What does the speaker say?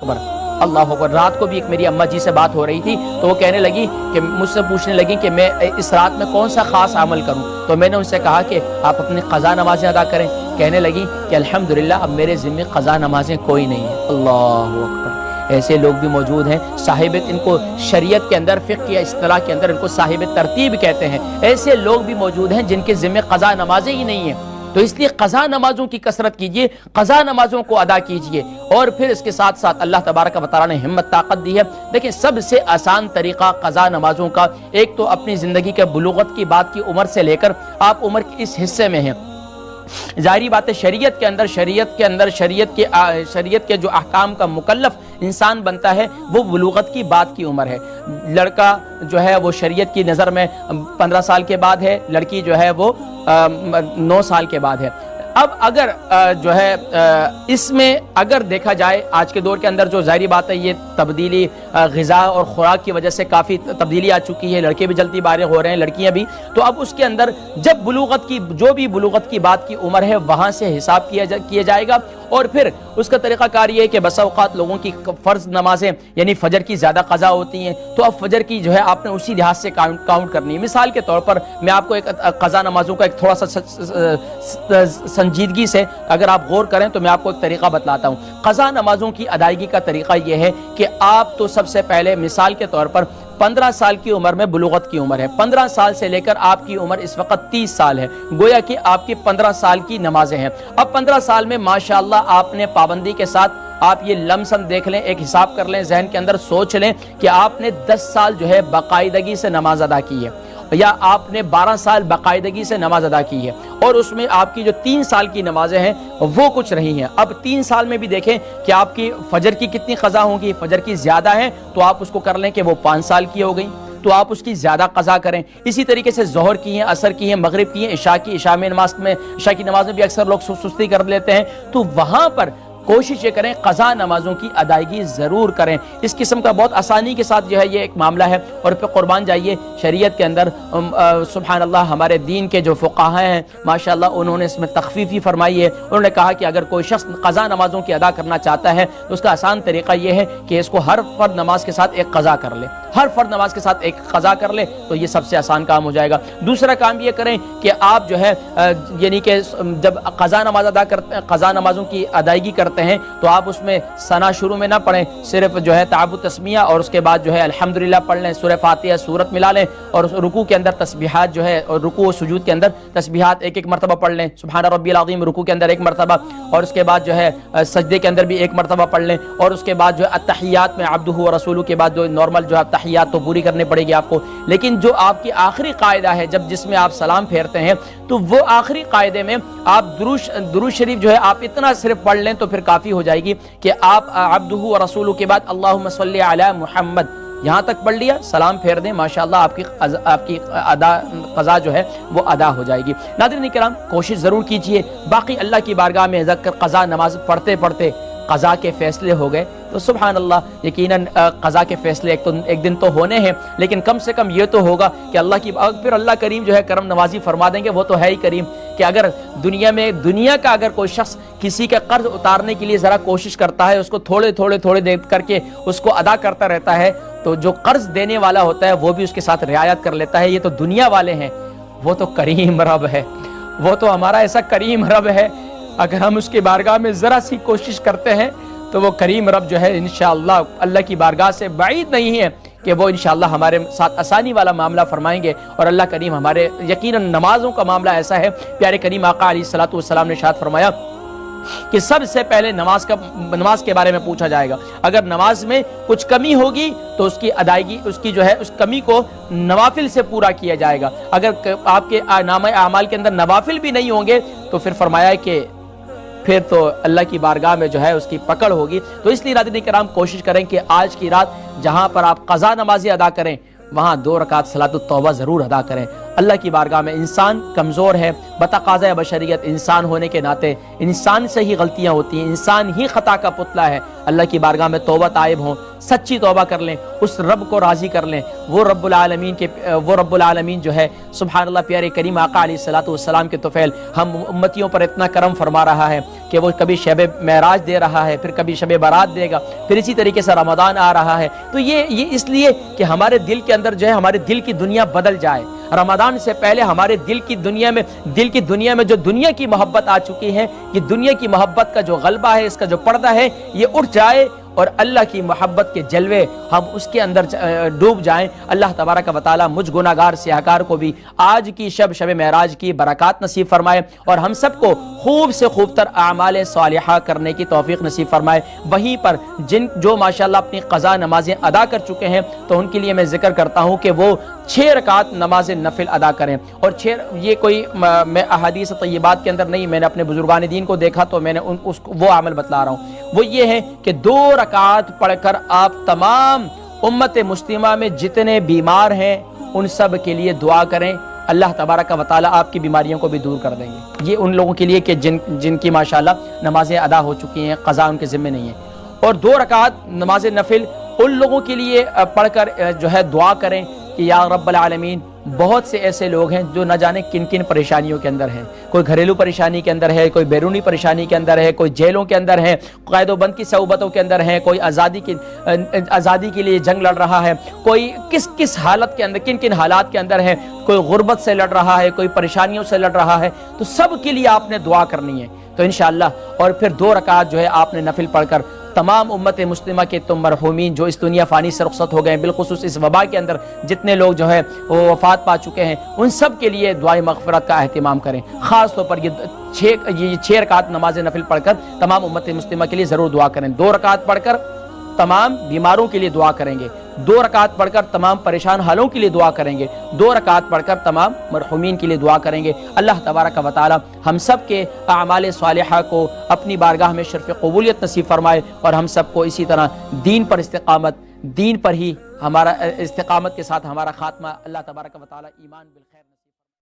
اللہ اکبر۔ رات کو بھی ایک میری اماں جی سے بات ہو رہی تھی تو وہ کہنے لگی کہ مجھ سے پوچھنے لگی کہ میں اس رات میں کون سا خاص عمل کروں، تو میں نے ان سے کہا کہ آپ اپنی قضا نمازیں ادا کریں۔ کہنے لگی کہ الحمدللہ اب میرے ذمہ قضا نمازیں کوئی نہیں ہیں۔ اللہ اکبر۔ ایسے لوگ بھی موجود ہیں، صاحب ان کو شریعت کے اندر، فقہ یا اصطلاح کے اندر ان کو صاحب ترتیب کہتے ہیں۔ ایسے لوگ بھی موجود ہیں جن کے ذمہ قضا نمازیں ہی نہیں ہیں۔ تو اس لیے قضا نمازوں کی کثرت کیجئے، قضا نمازوں کو ادا کیجئے، اور پھر اس کے ساتھ ساتھ اللہ تبارک و تعالیٰ نے ہمت طاقت دی ہے۔ دیکھیں سب سے آسان طریقہ قضا نمازوں کا، ایک تو اپنی زندگی کے بلوغت کی بات کی عمر سے لے کر آپ عمر کے اس حصے میں ہیں، ظاہری بات ہے شریعت کے جو احکام کا مکلف انسان بنتا ہے وہ بلوغت کی بات کی عمر ہے۔ لڑکا جو ہے وہ شریعت کی نظر میں 15 سال کے بعد ہے، لڑکی جو ہے وہ 9 سال کے بعد ہے۔ اب اگر جو ہے اس میں اگر دیکھا جائے آج کے دور کے اندر جو ظاہری بات ہے یہ تبدیلی غذا اور خوراک کی وجہ سے کافی تبدیلی آ چکی ہے، لڑکے بھی جلدی بالغ ہو رہے ہیں، لڑکیاں بھی، تو اب اس کے اندر جب جو بھی بلوغت کی بات کی عمر ہے وہاں سے حساب کیا جائے گا، اور پھر اس کا طریقہ کار یہ ہے کہ بسا اوقات لوگوں کی فرض نمازیں یعنی فجر کی زیادہ قضا ہوتی ہیں، تو اب فجر کی جو ہے آپ نے اسی لحاظ سے کاؤنٹ کرنی ہے۔ مثال کے طور پر میں آپ کو ایک قضا نمازوں کا ایک تھوڑا سا سنجیدگی سے اگر آپ غور کریں تو میں آپ کو ایک طریقہ بتلاتا ہوں۔ قضا نمازوں کی ادائیگی کا طریقہ یہ ہے کہ آپ تو سب سے پہلے مثال کے طور پر 15 سال کی عمر میں بلوغت کی عمر ہے، 15 سال سے لے کر آپ کی عمر اس وقت 30 سال ہے، گویا کہ آپ کی 15 سال کی نمازیں ہیں۔ اب 15 سال میں ماشاءاللہ آپ نے پابندی کے ساتھ، آپ یہ لمسم دیکھ لیں، ایک حساب کر لیں، ذہن کے اندر سوچ لیں کہ آپ نے 10 سال جو ہے باقاعدگی سے نماز ادا کی ہے، یا آپ نے 12 سال باقاعدگی سے نماز ادا کی ہے، اور اس میں آپ کی جو 3 سال کی نمازیں ہیں وہ کچھ رہی ہیں۔ اب 3 سال میں بھی دیکھیں کہ آپ کی فجر کی کتنی قضا ہوں گی، فجر کی زیادہ ہیں تو آپ اس کو کر لیں کہ وہ 5 سال کی ہو گئی، تو آپ اس کی زیادہ قضا کریں۔ اسی طریقے سے ظہر کی ہیں، عصر کی ہیں، مغرب کی ہیں، عشاء کی نماز میں بھی اکثر لوگ سستی کر لیتے ہیں، تو وہاں پر کوشش یہ کریں قضا نمازوں کی ادائیگی ضرور کریں۔ اس قسم کا بہت آسانی کے ساتھ جو ہے یہ ایک معاملہ ہے، اور پھر قربان جائیے شریعت کے اندر سبحان اللہ ہمارے دین کے جو فقہاء ہیں ماشاءاللہ انہوں نے اس میں تخفیفی فرمائی ہے۔ انہوں نے کہا کہ اگر کوئی شخص قضا نمازوں کی ادا کرنا چاہتا ہے تو اس کا آسان طریقہ یہ ہے کہ اس کو ہر فرض نماز کے ساتھ ایک قضا کر لے، ہر فرض نماز کے ساتھ ایک قضا کر لے، تو یہ سب سے آسان کام ہو جائے گا۔ دوسرا کام یہ کریں کہ آپ جو ہے یعنی کہ جب قضا نماز ادا کرتے ہیں، قضا نمازوں کی ادائیگی کرتے ہیں تو آپ اس میں ثنا شروع میں نہ پڑھیں، صرف جو ہے تعبد تسمیہ اور اس کے بعد جو ہے الحمدللہ پڑھ لیں، سورہ فاتحہ سورت ملا لیں، اور رکوع کے اندر تسبیحات جو ہے، اور رکوع و سجود کے اندر تسبیحات ایک مرتبہ پڑھ لیں، سبحان ربی العظیم رکوع کے اندر ایک مرتبہ، اور اس کے بعد جو ہے سجدے کے اندر بھی ایک مرتبہ پڑھ لیں، اور اس کے بعد جو ہے التحیات میں عبدہ و رسولہ کے بعد جو نارمل جو تحیات تو پوری کرنی پڑے گی آپ کو، لیکن جو آپ کی آخری قاعدہ ہے جس میں آپ سلام پھیرتے ہیں تو وہ آخری قاعدے میں آپ درود شریف جو ہے آپ اتنا صرف پڑھ لیں تو پھر کافی ہو جائے گی کہ آپ عبدہ و رسولہ کے بعد اللہم صلی علی محمد یہاں تک پڑھ لیا، سلام پھیر دیں، ماشاءاللہ آپ کی قضا جو ہے وہ ادا ہو جائے گی۔ ناظرین کرام کوشش ضرور کیجئے، باقی اللہ کی بارگاہ میں قضا نماز پڑھتے پڑھتے قضا کے فیصلے ہو گئے تو سبحان اللہ یقیناً قضا کے فیصلے ایک دن تو ہونے ہیں، لیکن کم سے کم یہ تو ہوگا کہ پھر اللہ کریم جو ہے کرم نوازی فرما دیں گے، وہ تو ہے ہی کریم، کہ اگر دنیا کا اگر کوئی شخص کسی کا قرض اتارنے کے لیے ذرا کوشش کرتا ہے، اس کو تھوڑے دے کر کے اس کو ادا کرتا رہتا ہے، تو جو قرض دینے والا ہوتا ہے وہ بھی اس کے ساتھ رعایت کر لیتا ہے۔ یہ تو دنیا والے ہیں، وہ تو کریم رب ہے، وہ تو ہمارا ایسا کریم رب ہے، اگر ہم اس کی بارگاہ میں ذرا سی کوشش کرتے ہیں تو وہ کریم رب جو ہے انشاءاللہ اللہ کی بارگاہ سے بعید نہیں ہے کہ وہ انشاءاللہ ہمارے ساتھ آسانی والا معاملہ فرمائیں گے، اور اللہ کریم ہمارے یقیناً نمازوں کا معاملہ ایسا ہے، پیارے کریم آقا علیہ الصلوۃ والسلام نے ارشاد فرمایا کہ سب سے پہلے نماز کے بارے میں پوچھا جائے گا، اگر نماز میں کچھ کمی ہوگی تو اس کی ادائیگی، اس کی جو ہے اس کمی کو نوافل سے پورا کیا جائے گا، اگر آپ کے نامہ اعمال کے اندر نوافل بھی نہیں ہوں گے تو پھر فرمایا کہ پھر تو اللہ کی بارگاہ میں جو ہے اس کی پکڑ ہوگی۔ تو اس لیے ناظرین کرام کوشش کریں کہ آج کی رات جہاں پر آپ قضا نمازی ادا کریں وہاں 2 رکعت صلاۃ التوبہ ضرور ادا کریں۔ اللہ کی بارگاہ میں انسان کمزور ہے، بتقاضۂ بشریت انسان ہونے کے ناطے انسان سے ہی غلطیاں ہوتی ہیں، انسان ہی خطا کا پتلا ہے۔ اللہ کی بارگاہ میں توبہ طائب ہوں، سچی توبہ کر لیں، اس رب کو راضی کر لیں۔ وہ رب العالمین جو ہے سبحان اللہ، پیارے کریم آقا علیہ الصلوۃ والسلام کے طفیل ہم امتیوں پر اتنا کرم فرما رہا ہے کہ وہ کبھی شب معراج دے رہا ہے، پھر کبھی شب برات دے گا، پھر اسی طریقے سے رمضان آ رہا ہے۔ تو یہ اس لیے کہ ہمارے دل کے اندر جو ہے ہمارے دل کی دنیا بدل جائے۔ رمضان سے پہلے ہمارے دل کی دنیا میں جو دنیا کی محبت آ چکی ہے، یہ دنیا کی محبت کا جو غلبہ ہے، اس کا جو پردہ ہے، یہ اٹھ جائے اور اللہ کی محبت کے جلوے ہم اس کے اندر ڈوب جائیں۔ اللہ تبارک و تعالی مجھ گناہگار سیاہکار کو بھی آج کی شب معراج کی برکات نصیب فرمائے اور ہم سب کو خوب سے خوب تر اعمال صالحہ کرنے کی توفیق نصیب فرمائے۔ وہیں پر جو ماشاءاللہ اپنی قضا نمازیں ادا کر چکے ہیں تو ان کے لیے میں ذکر کرتا ہوں کہ وہ 6 رکعت نماز نفل ادا کریں، اور یہ کوئی میں احادیث طیبات کے اندر نہیں، میں نے اپنے بزرگان دین کو دیکھا تو میں نے وہ عمل بتلا رہا ہوں۔ وہ یہ ہے کہ 2 رکعت پڑھ کر آپ تمام امت مسلمہ میں جتنے بیمار ہیں ان سب کے لیے دعا کریں، اللہ تبارک و تعالی آپ کی بیماریوں کو بھی دور کر دیں گے۔ یہ ان لوگوں کے لیے کہ جن کی ماشاءاللہ نمازیں ادا ہو چکی ہیں، قضا ان کے ذمہ نہیں ہے۔ اور 2 رکعت نماز نفل ان لوگوں کے لیے پڑھ کر جو ہے دعا کریں کہ یا رب العالمین، بہت سے ایسے لوگ ہیں جو نہ جانے کن کن پریشانیوں کے اندر ہیں، کوئی گھریلو پریشانی کے اندر ہے، کوئی بیرونی پریشانی کے اندر ہے، کوئی جیلوں کے اندر ہے، قید و بند کی صعوبتوں کے اندر ہے، کوئی آزادی کے لیے جنگ لڑ رہا ہے، کوئی کس حالت کے اندر کن کن حالات کے اندر ہے، کوئی غربت سے لڑ رہا ہے، کوئی پریشانیوں سے لڑ رہا ہے، تو سب کے لیے آپ نے دعا کرنی ہے۔ تو انشاءاللہ اور پھر 2 رکعت جو ہے آپ نے نفل پڑھ کر تمام امت مسلمہ کے تم مرحومین جو اس دنیا فانی سے رخصت ہو گئے ہیں، بالخصوص اس وبا کے اندر جتنے لوگ جو ہے وہ وفات پا چکے ہیں، ان سب کے لیے دعائے مغفرت کا اہتمام کریں۔ خاص طور پر یہ 6 رکعت نماز نفل پڑھ کر تمام امت مسلمہ کے لیے ضرور دعا کریں۔ 2 رکعت پڑھ کر تمام بیماروں کے لیے دعا کریں گے، 2 رکعت پڑھ کر تمام پریشان حالوں کے لیے دعا کریں گے، 2 رکعت پڑھ کر تمام مرحومین کے لیے دعا کریں گے۔ اللہ تبارک و تعالی ہم سب کے اعمال صالحہ کو اپنی بارگاہ میں شرف قبولیت نصیب فرمائے اور ہم سب کو اسی طرح دین پر ہی ہمارا استقامت کے ساتھ ہمارا خاتمہ اللہ تبارک و تعالی ایمان بالخیر نصیب